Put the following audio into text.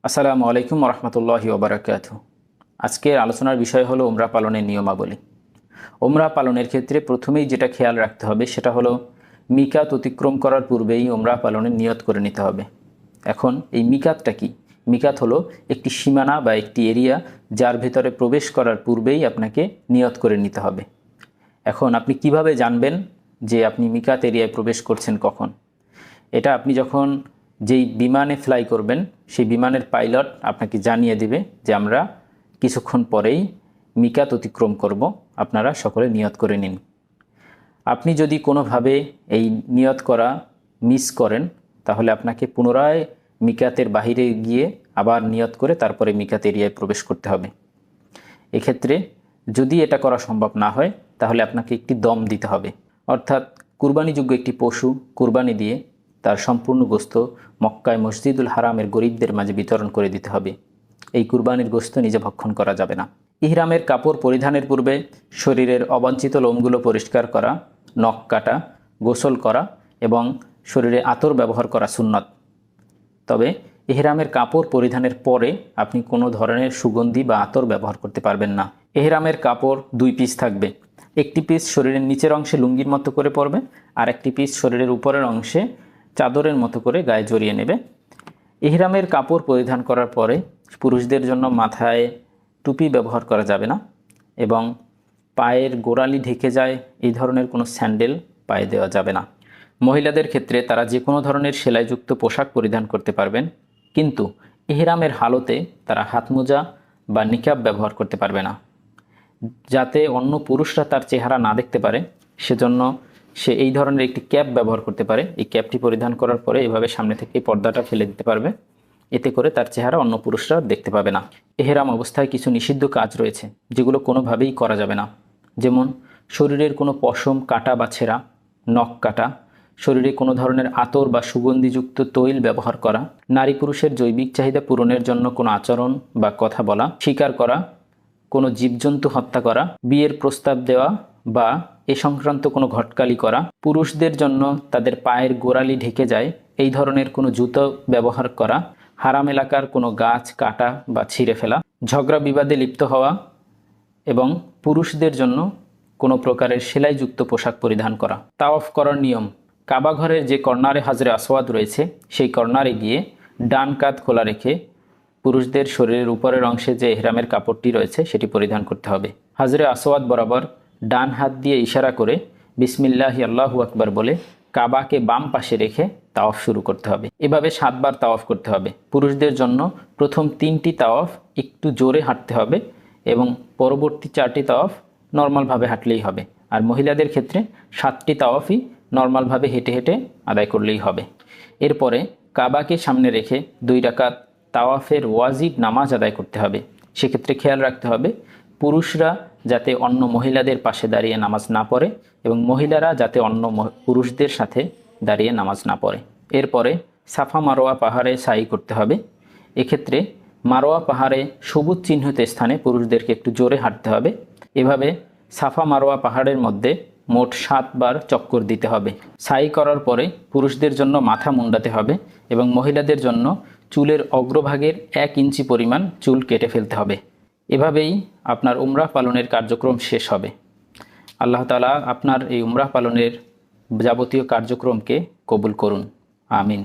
আসসালামু আলাইকুম রহমতুল্লাহি ওবরাকাতু। আজকের আলোচনার বিষয় হলো উমরা পালনের নিয়মাবলী। উমরা পালনের ক্ষেত্রে প্রথমেই যেটা খেয়াল রাখতে হবে সেটা হলো মিকাত অতিক্রম করার পূর্বেই উমরা পালনের নিয়ত করে নিতে হবে। এখন এই মিকাতটা কি? মিকাত হলো একটি সীমানা বা একটি এরিয়া যার ভেতরে প্রবেশ করার পূর্বেই আপনাকে নিয়ত করে নিতে হবে। এখন আপনি কিভাবে জানবেন যে আপনি মিকাত এরিয়ায় প্রবেশ করছেন কখন? এটা আপনি যখন যেই বিমানে ফ্লাই করবেন সেই বিমানের পাইলট আপনাকে জানিয়ে দিবে যে আমরা কিছুক্ষণ পরেই মিকাত অতিক্রম করব, আপনারা সকলে নিয়ত করে নিন। আপনি যদি কোনোভাবে এই নিয়ত করা মিস করেন তাহলে আপনাকে পুনরায় মিকাতের বাহিরে গিয়ে আবার নিয়ত করে তারপরে মিকাত এরিয়ায় প্রবেশ করতে হবে। এক্ষেত্রে যদি এটা করা সম্ভব না হয় তাহলে আপনাকে একটি দম দিতে হবে, অর্থাৎ কুরবানিযোগ্য একটি পশু কুরবানি দিয়ে তার সম্পূর্ণ গোশত মক্কায় মসজিদুল হারামের গরিবদের মাঝে বিতরণ করে দিতে হবে। এই কুরবানির গোশত নিজে ভক্ষণ করা যাবে না। ইহরামের কাপড় পরিধানের পূর্বে শরীরের অবাঞ্ছিত লোমগুলো পরিষ্কার করা, নখ কাটা, গোসল করা এবং শরীরে আতর ব্যবহার করা সুন্নত। তবে ইহরামের কাপড় পরিধানের পরে আপনি কোনো ধরনের সুগন্ধি বা আতর ব্যবহার করতে পারবেন না। ইহরামের কাপড় 2 পিস থাকবে। একটি পিস শরীরের নিচের অংশে লুঙ্গির মতো করে পরবে, আর একটি পিস শরীরের উপরের অংশে চাদরের মতো করে গায়ে জড়িয়ে নেবে। ইহরামের কাপড় পরিধান করার পরে পুরুষদের জন্য মাথায় টুপি ব্যবহার করা যাবে না এবং পায়ের গোড়ালি ঢেকে যায় এই ধরনের কোনো স্যান্ডেল পায়ে দেওয়া যাবে না। মহিলাদের ক্ষেত্রে তারা যে কোনো ধরনের সেলাইযুক্ত পোশাক পরিধান করতে পারবেন, কিন্তু ইহরামের হালতে তারা হাতমোজা বা নিকাব ব্যবহার করতে পারবে না। যাতে অন্য পুরুষরা তার চেহারা না দেখতে পারে সেজন্য সে এই ধরনের একটি ক্যাপ ব্যবহার করতে পারে। এই ক্যাপটি পরিধান করার পরে এভাবে সামনে থেকে পর্দাটা ফেলে দিতে পারবে, এতে করে তার চেহারা অন্য পুরুষরা দেখতে পাবে না। ইহরাম অবস্থায় কিছু নিষিদ্ধ কাজ রয়েছে যেগুলো কোনোভাবেই করা যাবে না, যেমন শরীরের কোনো পশম কাটা বা ছেঁড়া, নখ কাটা, শরীরে কোনো ধরনের আতর বা সুগন্ধিযুক্ত তৈল ব্যবহার করা, নারী পুরুষের জৈবিক চাহিদা পূরণের জন্য কোনো আচরণ বা কথা বলা, শিকার করা, কোনো জীবজন্তু হত্যা করা, বিয়ের প্রস্তাব দেওয়া বা এ সংক্রান্ত কোনো ঘটকালি করা, পুরুষদের জন্য তাদের পায়ের গোড়ালি ঢেকে যায় এই ধরনের কোনো জুতো ব্যবহার করা, হারাম এলাকার কোনো গাছ কাটা বা ছিঁড়ে ফেলা, ঝগড়া বিবাদে লিপ্ত হওয়া এবং পুরুষদের জন্য কোনো প্রকারের সেলাইযুক্ত পোশাক পরিধান করা। তাওয়াফ করার নিয়ম: কাবা ঘরের যে কর্নারে হাজরে আসওয়াদ রয়েছে সেই কর্নারে গিয়ে ডান কাঁধ খোলা রেখে পুরুষদের শরীরের উপরের অংশে যে ইহরামের কাপড়টি রয়েছে সেটি পরিধান করতে হবে। হাজরে আসওয়াদ বরাবর ডান হাত দিয়ে ইশারা করে বিসমিল্লাহি আল্লাহু আকবার বলে কাবাকে বাম পাশে রেখে তাওয়াফ শুরু করতে হবে। এভাবে 7 বার তাওয়াফ করতে হবে। পুরুষদের জন্য প্রথম 3টি তাওয়াফ একটু জোরে হাঁটতে হবে এবং পরবর্তী 4টি তাওয়াফ নর্মালভাবে হাঁটলেই হবে। আর মহিলাদের ক্ষেত্রে 7টি তাওয়াফই নর্মালভাবে হেঁটে হেঁটে আদায় করলেই হবে। এরপরে কাবাকে সামনে রেখে 2 রাকাত তাওয়াফের ওয়াজিব নামাজ আদায় করতে হবে। সেক্ষেত্রে খেয়াল রাখতে হবে পুরুষরা যাতে অন্য মহিলাদের পাশে দাঁড়িয়ে নামাজ না পড়ে এবং মহিলারা যাতে অন্য পুরুষদের সাথে দাঁড়িয়ে নামাজ না পড়ে। এরপরে সাফা মারোয়া পাহাড়ে সাই করতে হবে। এক্ষেত্রে মারোয়া পাহাড়ে সবুজ চিহ্নিত স্থানে পুরুষদেরকে একটু জোরে হাঁটতে হবে। এভাবে সাফা মারোয়া পাহাড়ের মধ্যে মোট 7 বার চক্কর দিতে হবে। সাই করার পরে পুরুষদের জন্য মাথা মুন্ডাতে হবে এবং মহিলাদের জন্য চুলের অগ্রভাগের 1 ইঞ্চি পরিমাণ চুল কেটে ফেলতে হবে। এভাবেই আপনার উমরাহ পালনের কার্যক্রম শেষ হবে। আল্লাহ তাআলা আপনার এই উমরাহ পালনের যাবতীয় কার্যক্রমকে কবুল করুন। আমিন।